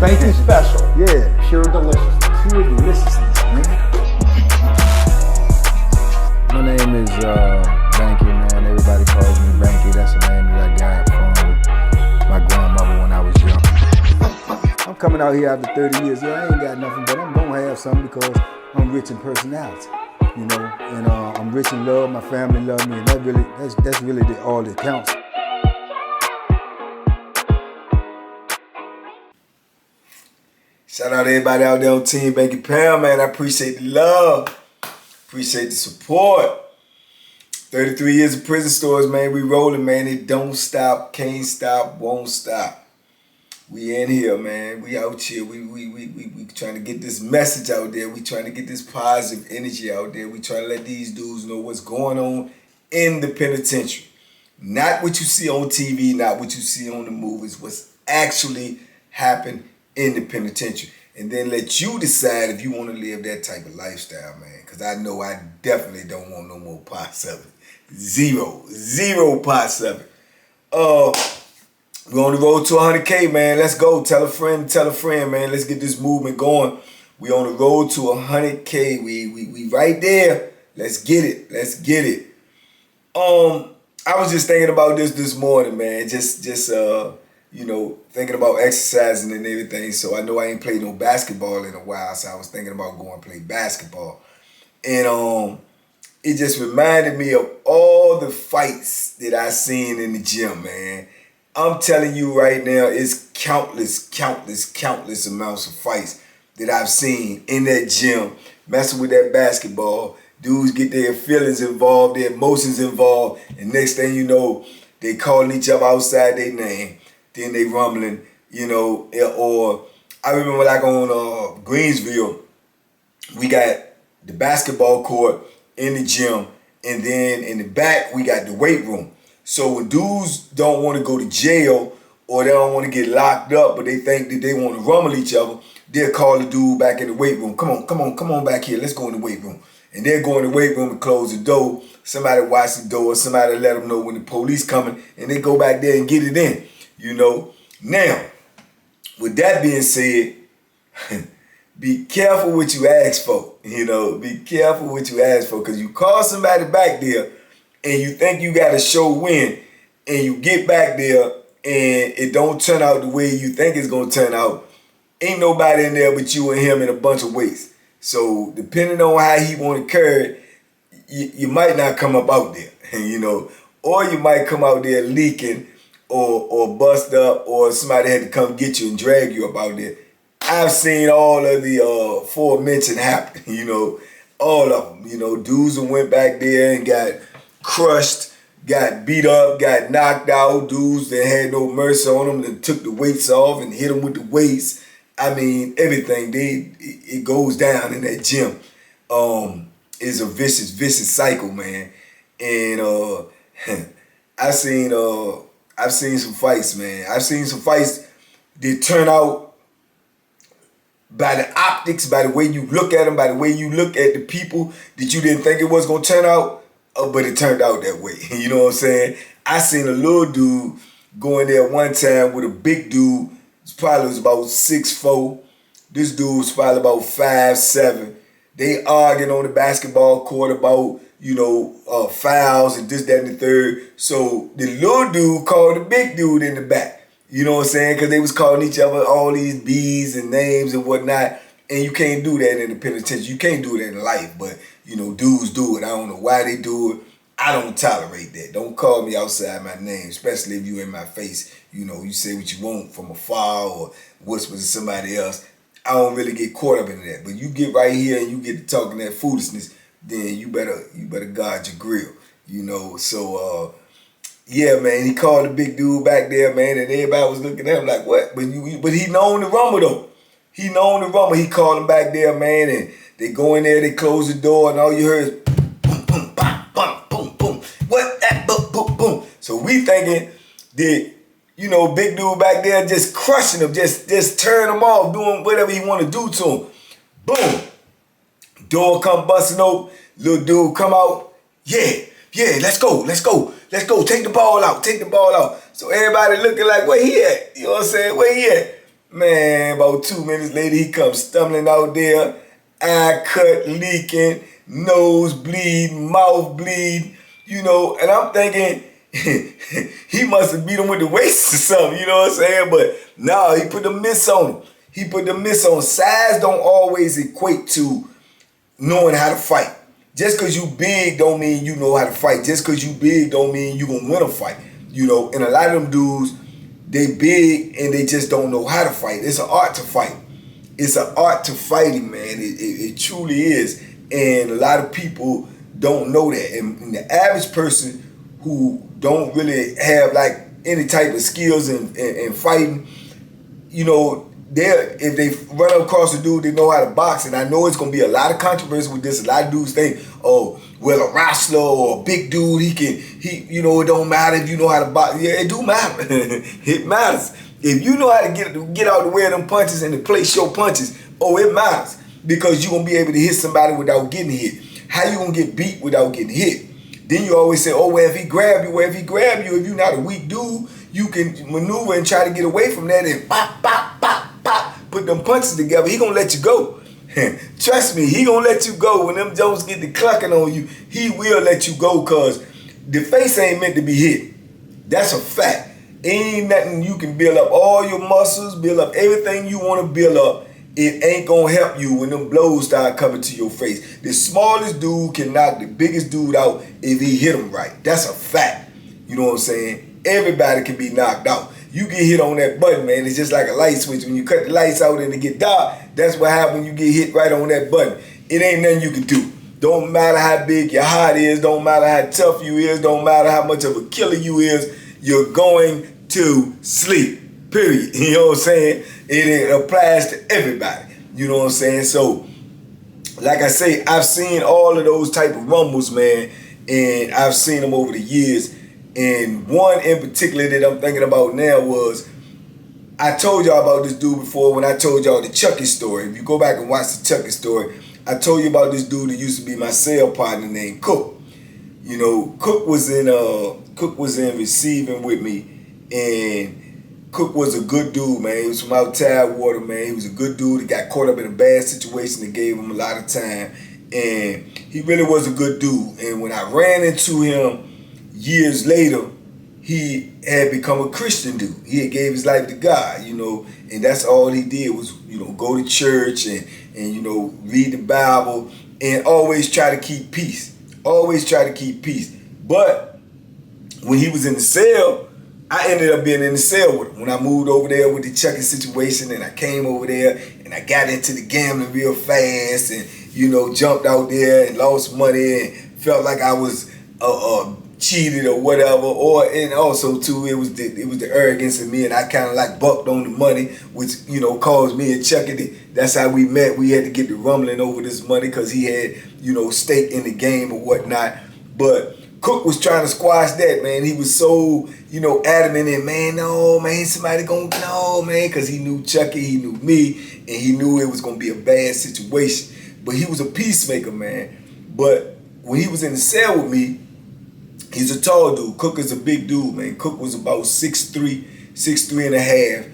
Banky special. Yeah. Pure deliciousness. Pure deliciousness, man. My name is Banky, man. Everybody calls me Banky. That's the name that I got from my grandmother when I was young. I'm coming out here after 30 years. Yeah, I ain't got nothing, but I'm gonna have something because I'm rich in personality, you know, and I'm rich in love. My family love me, and that's really all that counts. Shout out to everybody out there on Team Banky Pound, man. I appreciate the love, appreciate the support. 33 years of prison stories, man. We rolling, man. It don't stop, can't stop, won't stop. We in here, man. We out here. We trying to get this message out there. We trying to get this positive energy out there. We trying to let these dudes know what's going on in the penitentiary. Not what you see on TV, not what you see on the movies. What's actually happened in the penitentiary. And then let you decide if you want to live that type of lifestyle, man. Because I know I definitely don't want no more parts of it. Zero parts of it. We're on the road to 100K, man. Let's go. Tell a friend, man. Let's get this movement going. We on the road to 100K. We right there. Let's get it. I was just thinking about this morning, man. Just you know, thinking about exercising and everything. So I know I ain't played no basketball in a while, so I was thinking about going to play basketball. And it just reminded me of all the fights that I seen in the gym, man. I'm telling you right now, it's countless amounts of fights that I've seen in that gym, messing with that basketball. Dudes get their feelings involved, their emotions involved, and next thing you know, they calling each other outside their name. Then they rumbling, you know, or I remember like on Greensville, we got the basketball court in the gym, and then in the back, we got the weight room. So when dudes don't want to go to jail or they don't want to get locked up, but they think that they want to rumble each other, they'll call the dude back in the weight room. Come on back here. Let's go in the weight room. And they'll go in the weight room and close the door. Somebody watch the door. Somebody let them know when the police coming, and they go back there and get it in. You know, now, with that being said, be careful what you ask for. You know, be careful what you ask for, because you call somebody back there and you think you got a show win, and you get back there and it don't turn out the way you think it's gonna turn out. Ain't nobody in there but you and him in a bunch of weights. So depending on how he want to carry it, you might not come up out there, you know, or you might come out there leaking, or bust up, or somebody had to come get you and drag you up out there. I've seen all of the aforementioned happen, you know, all of them. You know, dudes who went back there and got crushed, got beat up, got knocked out. Dudes that had no mercy on them, that took the weights off and hit them with the weights. I mean, everything. It goes down in that gym. Is a vicious cycle, man. And I've seen some fights, man. I've seen some fights that turn out by the optics, by the way you look at them, by the way you look at the people that you didn't think it was going to turn out, but it turned out that way. You know what I'm saying? I seen a little dude go in there one time with a big dude. Probably was about 6'4". This dude was probably about 5'7". They arguing on the basketball court about, you know, fouls and this, that, and the third. So the little dude called the big dude in the back. You know what I'm saying? Because they was calling each other all these B's and names and whatnot. And you can't do that in the penitentiary. You can't do that in life. But, you know, dudes do it. I don't know why they do it. I don't tolerate that. Don't call me outside my name, especially if you in my face. You know, you say what you want from afar or whisper to somebody else. I don't really get caught up in that. But you get right here and you get to talking that foolishness, then you better guard your grill. You know, so yeah, man, he called the big dude back there, man, and everybody was looking at him like, what? But he known the rumble though. He known the rumble. He called him back there, man, and they go in there, they close the door, and all you heard is boom, boom, bam, bam, boom, boom. What that boom, boom, boom. So we thinking that, you know, big dude back there just crushing him, just tearing him off, doing whatever he want to do to him. Boom. Door come busting open, little dude come out. Yeah, let's go. Take the ball out. So everybody looking like, where he at? You know what I'm saying? Where he at? Man, about 2 minutes later, he comes stumbling out there, eye cut, leaking, nose bleeding, mouth bleeding, you know, and I'm thinking, he must have beat him with the waist or something, you know what I'm saying? But no, he put the mitts on him. He put the mitts on. Size don't always equate to knowing how to fight. Just because you big don't mean you know how to fight. Just because you big don't mean you gonna win a fight. You know, and a lot of them dudes, they big and they just don't know how to fight. It's an art to fight. It's an art to fighting, man. It truly is. And a lot of people don't know that. And the average person who don't really have like any type of skills in fighting, you know, if they run across a dude, they know how to box. And I know it's gonna be a lot of controversy with this. A lot of dudes think, oh, well, a wrestler or a big dude, you know, it don't matter if you know how to box. Yeah, it do matter. It matters. If you know how to get out the way of them punches and to place your punches, oh, it matters. Because you're gonna be able to hit somebody without getting hit. How you gonna get beat without getting hit? Then you always say, oh, well, if he grab you, if you're not a weak dude, you can maneuver and try to get away from that and pop, pop, pop, pop, put them punches together. He gonna let you go. Trust me, he gonna let you go. When them Jones get to clucking on you, he will let you go, cause the face ain't meant to be hit. That's a fact. Ain't nothing you can build up all your muscles, build up everything you want to build up. It ain't gonna help you when them blows start coming to your face. The smallest dude can knock the biggest dude out if he hit him right. That's a fact. You know what I'm saying? Everybody can be knocked out. You get hit on that button, man. It's just like a light switch. When you cut the lights out and it get dark, that's what happens when you get hit right on that button. It ain't nothing you can do. Don't matter how big your heart is, don't matter how tough you is, don't matter how much of a killer you is, you're going to sleep. Period. You know what I'm saying? It applies to everybody. You know what I'm saying? So, like I say, I've seen all of those type of rumbles, man, and I've seen them over the years. And one in particular that I'm thinking about now was, I told y'all about this dude before when I told y'all the Chucky story. If you go back and watch the Chucky story, I told you about this dude that used to be my cell partner named Cook. You know, Cook was in receiving with me, and Cook was a good dude, man. He was from out Tidewater, man. He was a good dude. He got caught up in a bad situation that gave him a lot of time, and he really was a good dude. And when I ran into him years later, he had become a Christian dude. He had gave his life to God, you know, and that's all he did was, you know, go to church and you know, read the Bible and always try to keep peace. Always try to keep peace. But when he was in the cell, I ended up being in the cell with him. When I moved over there with the Chucky situation and I came over there and I got into the gambling real fast and, you know, jumped out there and lost money and felt like I was cheated or whatever, and also too it was the arrogance in me, and I kind of like bucked on the money, which, you know, caused me and Chucky. That's how we met. We had to get the rumbling over this money because he had, you know, stake in the game or whatnot. But Cook was trying to squash that, man. He was so, you know, adamant and, man, no, man, somebody gonna know, man, because he knew Chucky, he knew me, and he knew it was gonna be a bad situation. But he was a peacemaker, man. But when he was in the cell with me, he's a tall dude. Cook is a big dude, man. Cook was about 6'3" and a half.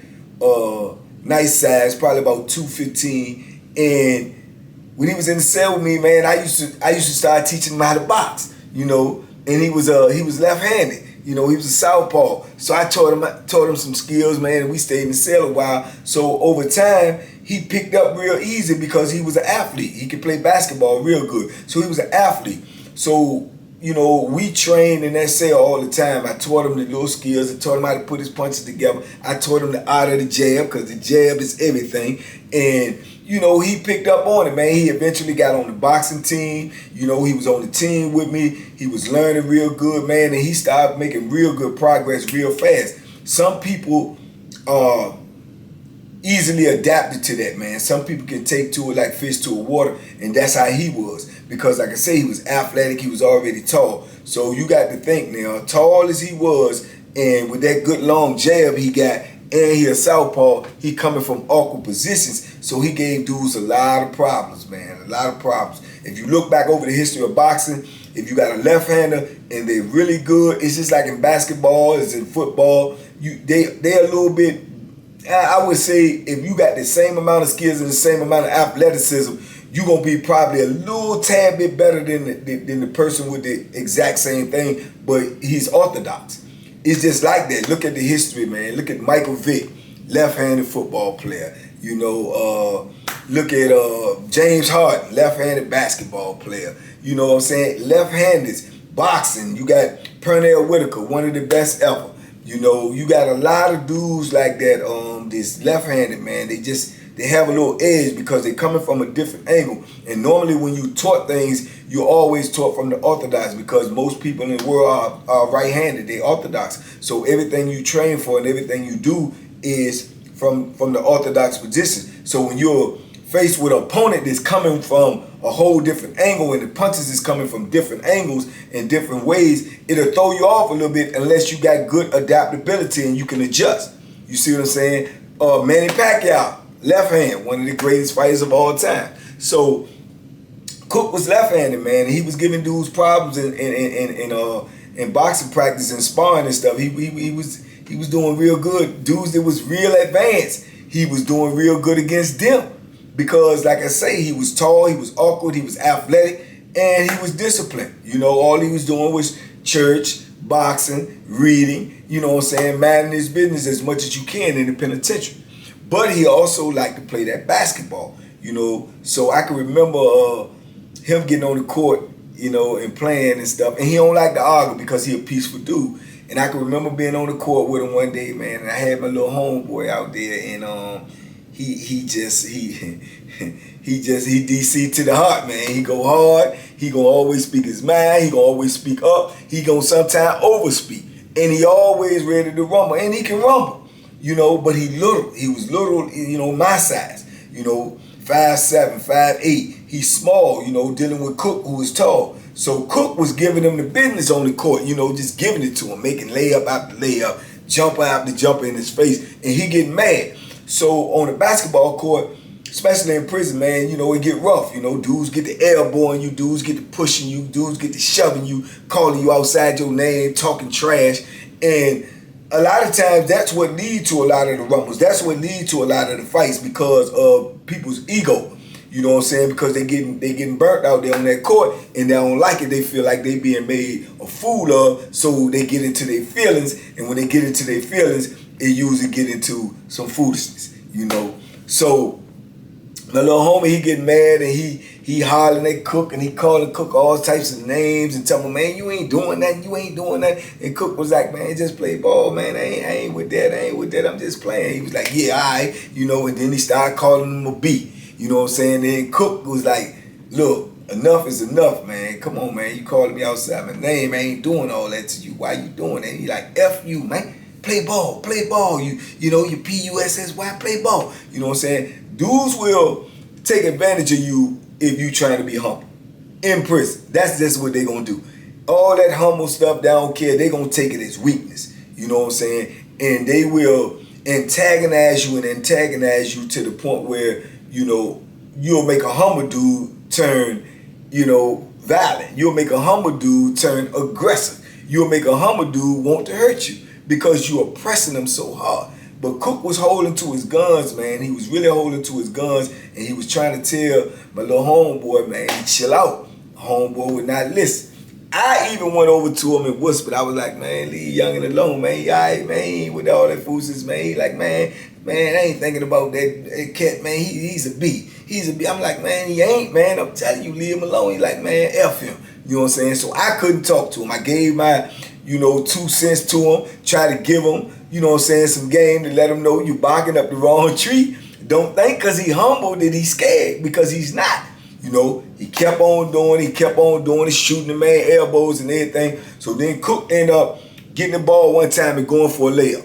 Nice size, probably about 215. And when he was in the cell with me, man, I used to start teaching him how to box, you know. And he was left-handed. You know, he was a Southpaw. So I taught him some skills, man, and we stayed in the cell a while. So over time, he picked up real easy because he was an athlete. He could play basketball real good. So he was an athlete. So, you know, we trained in that cell all the time. I taught him the little skills. I taught him how to put his punches together. I taught him the art of the jab, because the jab is everything. And, you know, he picked up on it, man. He eventually got on the boxing team. You know, he was on the team with me. He was learning real good, man. And he started making real good progress real fast. Some people are easily adapted to that, man. Some people can take to it like fish to a water, and that's how he was. Because like I say, he was athletic, he was already tall. So you got to think now, tall as he was, and with that good long jab he got, and he a Southpaw, he coming from awkward positions, so he gave dudes a lot of problems, man, a lot of problems. If you look back over the history of boxing, if you got a left-hander and they're really good, it's just like in basketball, it's in football, they're a little bit I would say if you got the same amount of skills and the same amount of athleticism, you're going to be probably a little tad bit better than the person with the exact same thing, but he's orthodox. It's just like that. Look at the history, man. Look at Michael Vick, left-handed football player. You know, look at James Harden, left-handed basketball player. You know what I'm saying? Left-handeds, boxing. You got Pernell Whitaker, one of the best ever. You know, you got a lot of dudes like that, this left-handed, man. They have a little edge because they're coming from a different angle. And normally when you taught things, you're always taught from the orthodox because most people in the world are right-handed. They're orthodox. So everything you train for and everything you do is from the orthodox position. So when you're faced with an opponent that's coming from a whole different angle and the punches is coming from different angles in different ways, it'll throw you off a little bit unless you got good adaptability and you can adjust. You see what I'm saying? Manny Pacquiao, left hand, one of the greatest fighters of all time. So Cook was left-handed, man. He was giving dudes problems in boxing practice and sparring and stuff. He was doing real good. Dudes that was real advanced, he was doing real good against them. Because, like I say, he was tall, he was awkward, he was athletic, and he was disciplined. You know, all he was doing was church, boxing, reading, you know what I'm saying, minding his business as much as you can in the penitentiary. But he also liked to play that basketball, you know. So I can remember him getting on the court, you know, and playing and stuff. And he don't like to argue because he a peaceful dude. And I can remember being on the court with him one day, man, and I had my little homeboy out there, and he DC to the heart, man. He go hard. He gonna always speak his mind. He gonna always speak up. He gonna sometimes overspeak, and he always ready to rumble, and he can rumble, you know. But he was little, you know, my size, you know, 5'7", 5'8". He's small, you know, dealing with Cook, who was tall. So Cook was giving him the business on the court, you know, just giving it to him, making layup after layup, jumper after jumper in his face, and he getting mad. So on the basketball court, especially in prison, man, you know, it get rough. You know, dudes get the elbowing you, dudes get the pushing you, dudes get the shoving you, calling you outside your name, talking trash. And a lot of times that's what leads to a lot of the rumbles. That's what leads to a lot of the fights because of people's ego. You know what I'm saying? Because they getting burnt out there on that court and they don't like it. They feel like they being made a fool of, so they get into their feelings. And when they get into their feelings, it usually get into some foolishness, you know. So my little homie, he getting mad and he hollering at Cook and he calling Cook all types of names and telling him, man, you ain't doing nothing, you ain't doing nothing. And Cook was like, man, just play ball, man. I ain't with that, I'm just playing. He was like, yeah, all right, you know, and then he started calling him a B. You know what I'm saying? Then Cook was like, look, enough is enough, man. Come on, man. You calling me outside my name. I ain't doing all that to you. Why you doing that? He like, F you, man. Play ball, play ball. You know, your PUSSY, play ball. You know what I'm saying? Dudes will take advantage of you if you trying to be humble. In prison. That's just what they gonna do. All that humble stuff, they don't care. They gonna take it as weakness. You know what I'm saying? And they will antagonize you to the point where, you know, you'll make a humble dude turn, you know, violent. You'll make a humble dude turn aggressive. You'll make a humble dude want to hurt you because you're oppressing them so hard. But Cook was holding to his guns, man. He was really holding to his guns, and he was trying to tell my little homeboy, man, chill out. Homeboy would not listen. I even went over to him and whispered. I was like, man, leave youngin' alone, man. He all right, man. He ain't with all that foolishness, man. He like, man, I ain't thinking about that cat, man. He's a B. He's a B. I'm like, man, he ain't, man. I'm telling you, leave him alone. He like, man, F him. You know what I'm saying? So I couldn't talk to him. I gave my, you know, 2 cents to him, try to give him, you know what I'm saying, some game to let him know you barking up the wrong tree. Don't think because he humble that he's scared, because he's not. You know, he kept on doing it, shooting the man elbows and everything. So then Cook ended up getting the ball one time and going for a layup.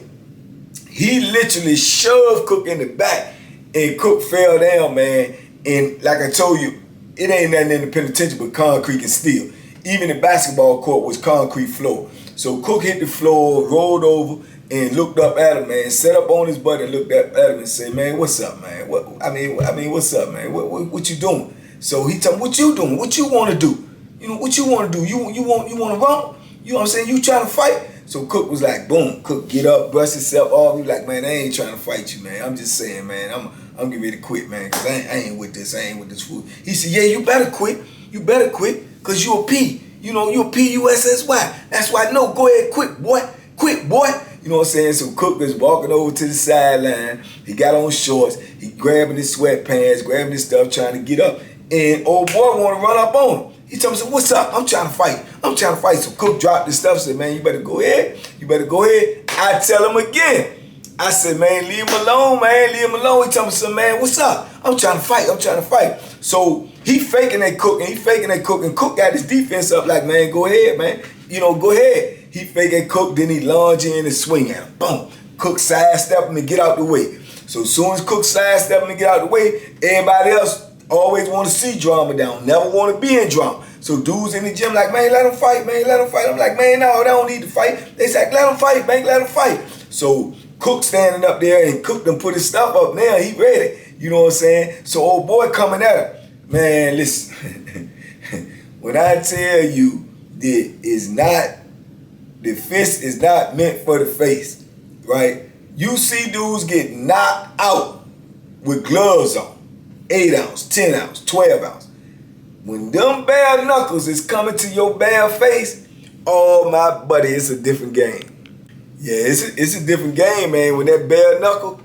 He literally shoved Cook in the back, and Cook fell down, man. And like I told you, it ain't nothing in the penitentiary but concrete and steel. Even the basketball court was concrete floor. So Cook hit the floor, rolled over, and looked up at him, man. Sat up on his butt and looked up at him and said, man, what's up, man? What's up, man? What you doing? So he told me, what you doing? What you want to do? You know, what you want to do? You want to run? You know what I'm saying? You trying to fight? So Cook was like, boom, Cook get up, brush himself off. He was like, man, I ain't trying to fight you, man. I'm just saying, man, I'm getting ready to quit, man, because I ain't with this. I ain't with this food. He said, yeah, you better quit. You better quit, because you a P. You know, you a P-U-S-S-Y. That's why, no, go ahead, quit, boy. Quit, boy. You know what I'm saying? So Cook was walking over to the sideline. He got on shorts. He grabbing his sweatpants, grabbing his stuff, trying to get up. And old boy want to run up on him. He told me, so what's up? I'm trying to fight. I'm trying to fight. So Cook dropped his stuff, said, man, you better go ahead. You better go ahead. I tell him again. I said, man, leave him alone, man. Leave him alone. He told me, so, man, what's up? I'm trying to fight. I'm trying to fight. So he faking that Cook, and he faking that Cook, and Cook got his defense up like, man, go ahead, man. You know, go ahead. He faking Cook, then he lunge in and swing at him. Boom. Cook sidestep him and get out the way. So as soon as Cook sidestep him and get out the way, everybody else always want to see drama down, never want to be in drama. So dudes in the gym like, man, let him fight, man, let him fight. I'm like, man, no, they don't need to fight. They say, let him fight, man, let him fight. So Cook standing up there, and Cook done put his stuff up now. He ready. You know what I'm saying? So old boy coming at him. Man, listen. When I tell you that the fist is not meant for the face, right? You see dudes get knocked out with gloves on. 8 ounce, 10 ounce, 12 ounce. When them bare knuckles is coming to your bare face, oh my buddy, it's a different game. Yeah, it's a different game, man. When that bare knuckle,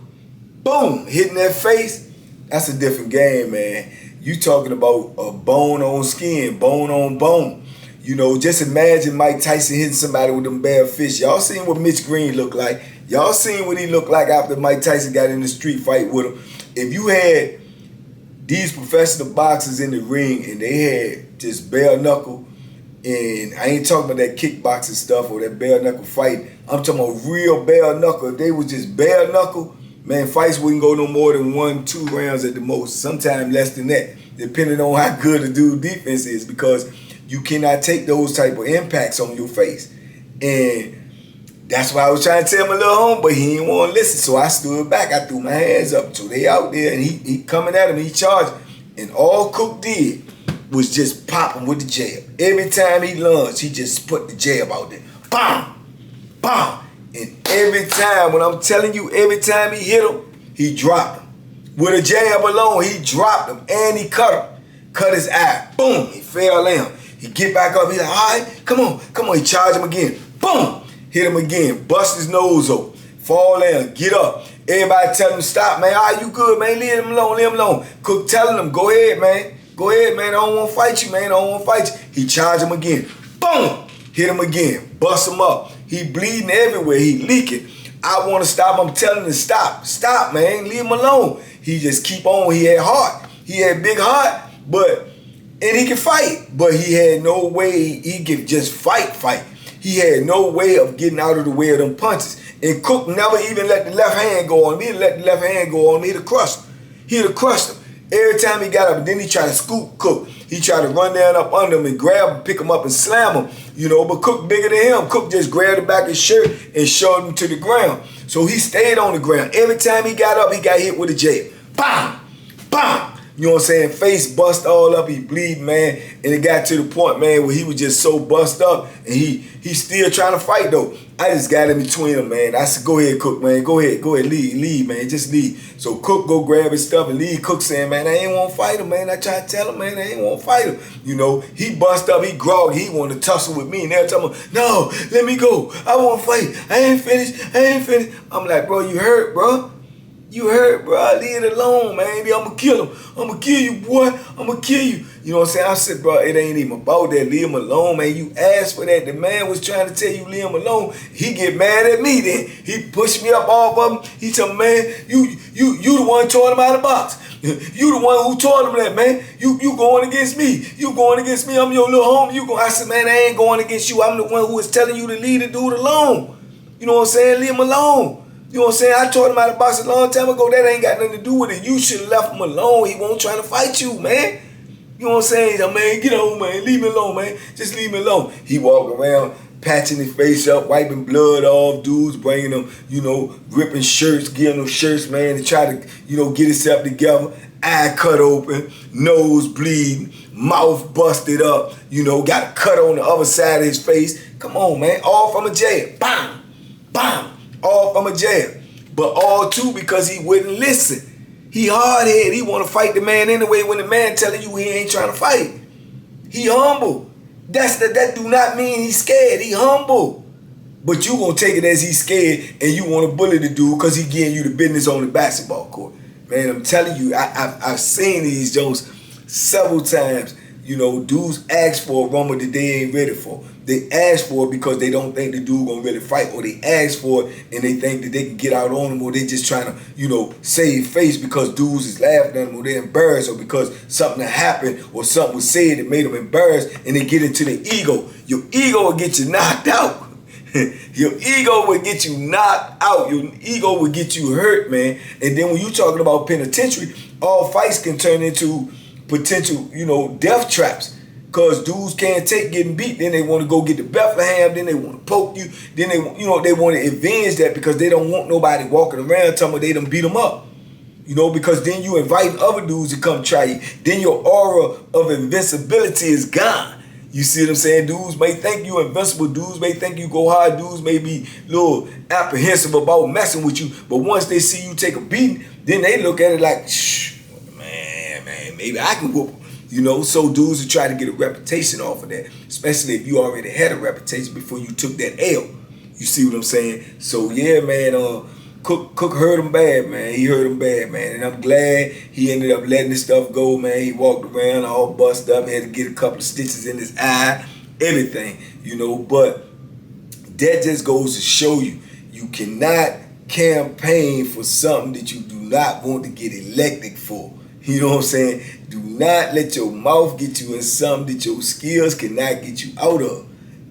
boom, hitting that face, that's a different game, man. You talking about a bone on skin, bone on bone. You know, just imagine Mike Tyson hitting somebody with them bare fists. Y'all seen what Mitch Green looked like. Y'all seen what he looked like after Mike Tyson got in the street fight with him. If you had these professional boxers in the ring and they had just bare knuckle, and I ain't talking about that kickboxing stuff or that bare knuckle fight. I'm talking about real bare knuckle. If they was just bare knuckle, man, fights wouldn't go no more than 1-2 rounds at the most. Sometimes less than that, depending on how good the dude defense is, because you cannot take those type of impacts on your face. And that's why I was trying to tell my little homie, but he didn't want to listen. So I stood back. I threw my hands up. So they out there, and he coming at him. He charged. And all Cook did was just pop him with the jab. Every time he lunged, he just put the jab out there. Bam! Bam! And every time, when I'm telling you, every time he hit him, he dropped him. With a jab alone, he dropped him. And he cut him. Cut his eye. Boom! He fell down. He get back up. He like, all right, come on. Come on. He charged him again. Boom! Hit him again, bust his nose open, fall down, get up. Everybody tell him to stop, man. All right, you good, man. Leave him alone, leave him alone. Cook telling him, go ahead, man. Go ahead, man. I don't want to fight you, man. I don't want to fight you. He charged him again. Boom! Hit him again. Bust him up. He bleeding everywhere. He leaking. I want to stop. I'm telling him to stop. Stop, man. Leave him alone. He just keep on. He had heart. He had big heart, and he could fight. But he had no way he could just fight. He had no way of getting out of the way of them punches. And Cook never even let the left hand go on him. He'd let the left hand go on him. He'd have crushed him. He'd have crushed him. Every time he got up, and then he tried to scoop Cook. He tried to run down up under him and grab him, pick him up and slam him. You know, but Cook bigger than him. Cook just grabbed the back of his shirt and shoved him to the ground. So he stayed on the ground. Every time he got up, he got hit with a jab. Bam! Bam! You know what I'm saying? Face bust all up, he bleed, man. And it got to the point, man, where he was just so bust up, and he still trying to fight, though. I just got in between them, man. I said, go ahead, Cook, man. Go ahead, leave, man. Just leave. So Cook go grab his stuff and leave. Cook saying, man, I ain't want to fight him, man. I try to tell him, man, I ain't want to fight him. You know, he bust up, he groggy, he want to tussle with me. And they're telling me, no, let me go. I want to fight. I ain't finished. I'm like, bro, you hurt, bro. You hurt, bro. Leave it alone, man. I'm going to kill him. I'm going to kill you, boy. I'm going to kill you. You know what I'm saying? I said, bro, it ain't even about that. Leave him alone, man. You asked for that. The man was trying to tell you leave him alone. He get mad at me then. He pushed me up off of him. He told me, man, you the one who tore him out of the box. You the one who told him that, man. You going against me. You going against me. I'm your little homie. I said, man, I ain't going against you. I'm the one who is telling you to leave the dude alone. You know what I'm saying? Leave him alone. You know what I'm saying? I taught him how to box a long time ago. That ain't got nothing to do with it. You should have left him alone. He won't try to fight you, man. You know what I'm saying? He's like, man, get on, man. Leave me alone, man. Just leave me alone. He walk around patching his face up, wiping blood off, dudes bringing them, you know, ripping shirts, giving them shirts, man, to try to, you know, get himself together. Eye cut open, nose bleeding, mouth busted up, you know, got a cut on the other side of his face. Come on, man, all from a jail. Bam, bam, all from a jail. But all too because he wouldn't listen. He hard-headed. He want to fight the man anyway when the man telling you he ain't trying to fight. He humble. That do not mean he's scared. He humble. But you gonna take it as he's scared and you want to bully the dude because he getting you the business on the basketball court. Man, I'm telling you, I've seen these Jones several times. You know, dudes ask for a rumble that they ain't ready for. They ask for it because they don't think the dude gonna really fight, or they ask for it and they think that they can get out on him, or they just trying to, you know, save face because dudes is laughing at them, or they're embarrassed, or because something happened or something was said that made them embarrassed, and they get into the ego. Your ego will get you knocked out. Your ego will get you knocked out. Your ego will get you hurt, man. And then when you talking about penitentiary, all fights can turn into potential, you know, death traps. Because dudes can't take getting beat. Then they want to go get the Bethlehem. Then they want to poke you. Then they, you know, they want to avenge that because they don't want nobody walking around telling them they done beat them up. You know, because then you invite other dudes to come try you. Then your aura of invincibility is gone. You see what I'm saying? Dudes may think you invincible. Dudes may think you go hard. Dudes may be a little apprehensive about messing with you. But once they see you take a beating, then they look at it like, shh, man, maybe I can whoop them. You know, so dudes will try to get a reputation off of that, especially if you already had a reputation before you took that L. You see what I'm saying? So yeah, man, Cook hurt him bad, man. He hurt him bad, man. And I'm glad he ended up letting this stuff go, man. He walked around all busted up, had to get a couple of stitches in his eye, everything, you know. But that just goes to show you, you cannot campaign for something that you do not want to get elected for. You know what I'm saying? Do not let your mouth get you in something that your skills cannot get you out of.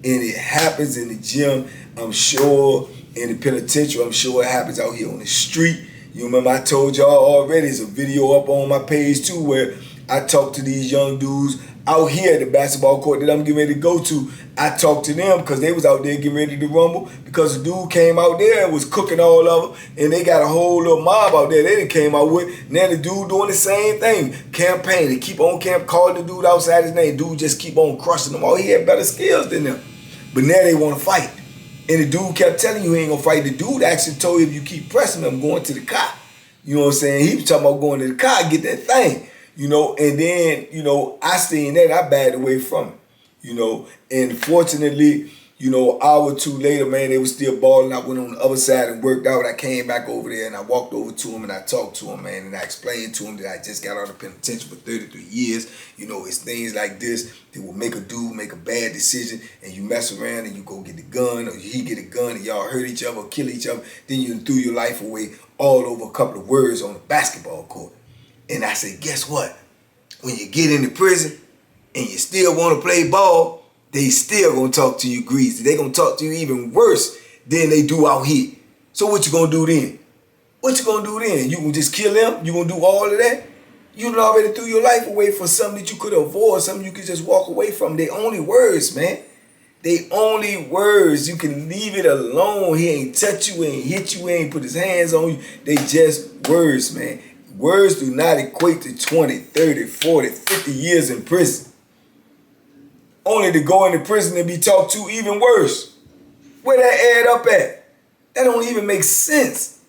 And it happens in the gym, I'm sure, in the penitentiary, I'm sure it happens out here on the street. You remember I told y'all already, there's a video up on my page too where I talk to these young dudes out here at the basketball court that I'm getting ready to go to. I talked to them because they was out there getting ready to rumble because the dude came out there and was cooking all of them, and they got a whole little mob out there they done came out with. Now the dude doing the same thing, campaigning, keep on calling the dude outside his name. Dude just keep on crushing them. Oh, he had better skills than them. But now they want to fight. And the dude kept telling you he ain't gonna fight. The dude actually told you if you keep pressing him, going to the car. You know what I'm saying? He was talking about going to the car, get that thing. You know, and then, you know, I seen that, I backed away from it. You know, and fortunately, you know, an hour or two later, man, they was still balling. I went on the other side and worked out. I came back over there and I walked over to him and I talked to him, man, and I explained to him that I just got out of penitentiary for 33 years. You know, it's things like this that will make a dude make a bad decision, and you mess around and you go get the gun, or he get a gun and y'all hurt each other or kill each other, then you threw your life away all over a couple of words on a basketball court. And I said, guess what? When you get into prison and you still want to play ball, they still gonna talk to you greasy. They gonna talk to you even worse than they do out here. So what you gonna do then? What you gonna do then? You gonna just kill them? You gonna do all of that? You done already threw your life away for something that you could avoid, something you could just walk away from. They only words, man. They only words. You can leave it alone. He ain't touch you, ain't hit you, ain't put his hands on you. They just words, man. Words do not equate to 20, 30, 40, 50 years in prison. Only to go into prison and be talked to even worse. Where that add up at? That don't even make sense.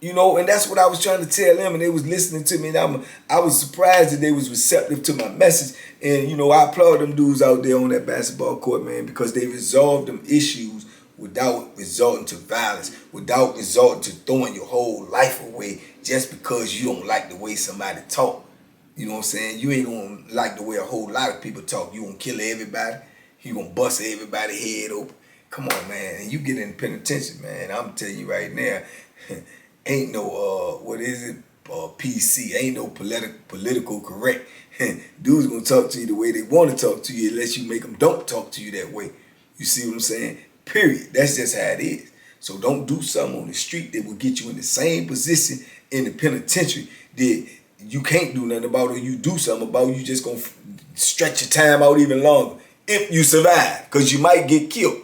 You know, and that's what I was trying to tell them, and they was listening to me, and I was surprised that they was receptive to my message. And, you know, I applaud them dudes out there on that basketball court, man, because they resolved them issues without resorting to violence, without resorting to throwing your whole life away just because you don't like the way somebody talk. You know what I'm saying? You ain't gonna like the way a whole lot of people talk. You gonna kill everybody. You gonna bust everybody's head open. Come on, man. And you get in the penitentiary, man. I'm telling you right now, ain't no, what is it? PC. Ain't no political correct. Dudes gonna talk to you the way they want to talk to you unless you make them don't talk to you that way. You see what I'm saying? Period. That's just how it is. So don't do something on the street that will get you in the same position in the penitentiary that you can't do nothing about, or you do something about. You just gonna stretch your time out even longer if you survive, because you might get killed.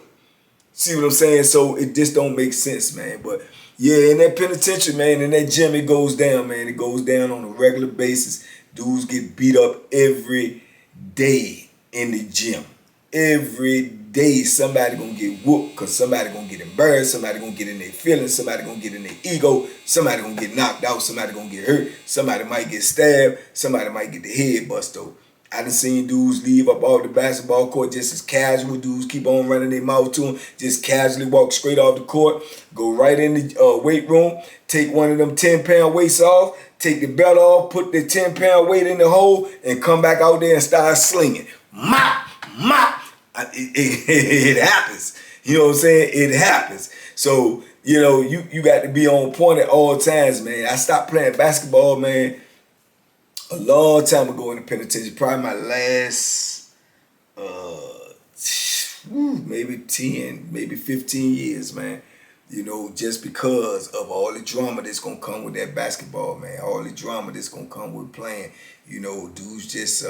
See what I'm saying? So it just don't make sense, man. But yeah, in that penitentiary, man, in that gym, it goes down, man. It goes down on a regular basis. Dudes get beat up every day in the gym. Every day somebody gonna get whooped because somebody gonna get embarrassed, somebody gonna get in their feelings, somebody gonna get in their ego, somebody gonna get knocked out, somebody gonna get hurt, somebody might get stabbed, somebody might get the head bust though. I done seen dudes leave up off the basketball court just as casual. Dudes keep on running their mouth to them, just casually walk straight off the court, go right in the weight room, take one of them 10-pound weights off, take the belt off, put the 10-pound weight in the hole, and come back out there and start slinging. Mop, mop. It happens. You know what I'm saying? It happens. So, you know, you got to be on point at all times, man. I stopped playing basketball, man, a long time ago in the penitentiary. Probably my last, maybe 10, maybe 15 years, man. You know, just because of all the drama that's going to come with that basketball, man. All the drama that's going to come with playing. You know, dudes just,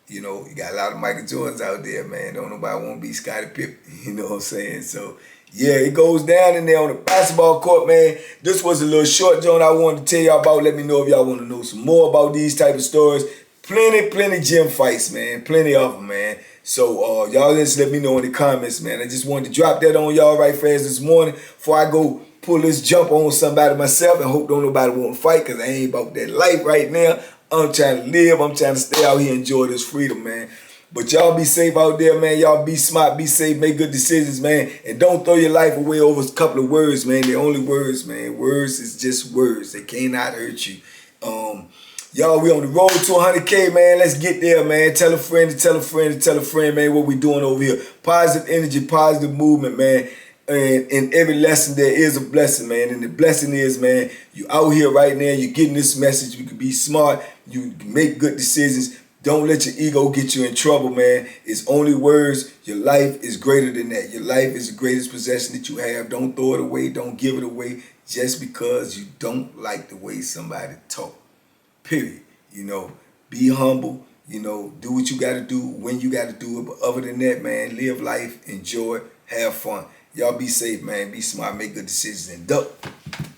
you know, you got a lot of Michael Jordans out there, man. Don't nobody want to be Scottie Pippen. You know what I'm saying? So, yeah, it goes down in there on the basketball court, man. This was a little short joint I wanted to tell y'all about. Let me know if y'all want to know some more about these type of stories. Plenty gym fights, man. Plenty of them, man. So, y'all just let me know in the comments, man. I just wanted to drop that on y'all right fast this morning before I go pull this jump on somebody myself and hope don't nobody want to fight because I ain't about that life right now. I'm trying to live. I'm trying to stay out here and enjoy this freedom, man. But y'all be safe out there, man. Y'all be smart, be safe, make good decisions, man. And don't throw your life away over a couple of words, man. They're only words, man. Words is just words. They cannot hurt you. Y'all, we on the road to 100K, man. Let's get there, man. Tell a friend to tell a friend to tell a friend, man, what we doing over here. Positive energy, positive movement, man. And in every lesson, there is a blessing, man. And the blessing is, man, you out here right now. You're getting this message. You can be smart. You can make good decisions. Don't let your ego get you in trouble, man. It's only words. Your life is greater than that. Your life is the greatest possession that you have. Don't throw it away. Don't give it away just because you don't like the way somebody talk. Period. You know, be humble. You know, do what you got to do when you got to do it. But other than that, man, live life, enjoy, have fun. Y'all be safe, man. Be smart, make good decisions, and duck.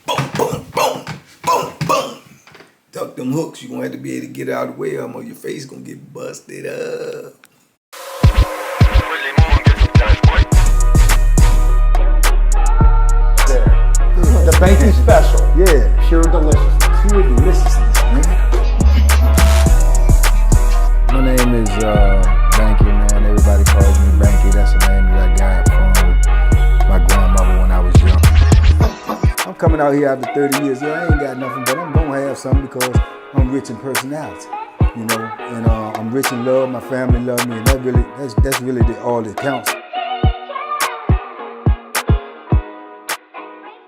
Boom, boom, boom, boom, boom. Duck them hooks. You're going to have to be able to get out of the way, or your face going to get busted up. The Banky special. Yeah. Pure deliciousness. Pure deliciousness, man. My name is Banky, man. Everybody calls me Banky. That's the name that I got from my grandmother when I was young. I'm coming out here after 30 years. Yeah, I ain't got nothing, but I'm gonna have something because I'm rich in personality, you know, and I'm rich in love. My family love me, and that's really all that counts.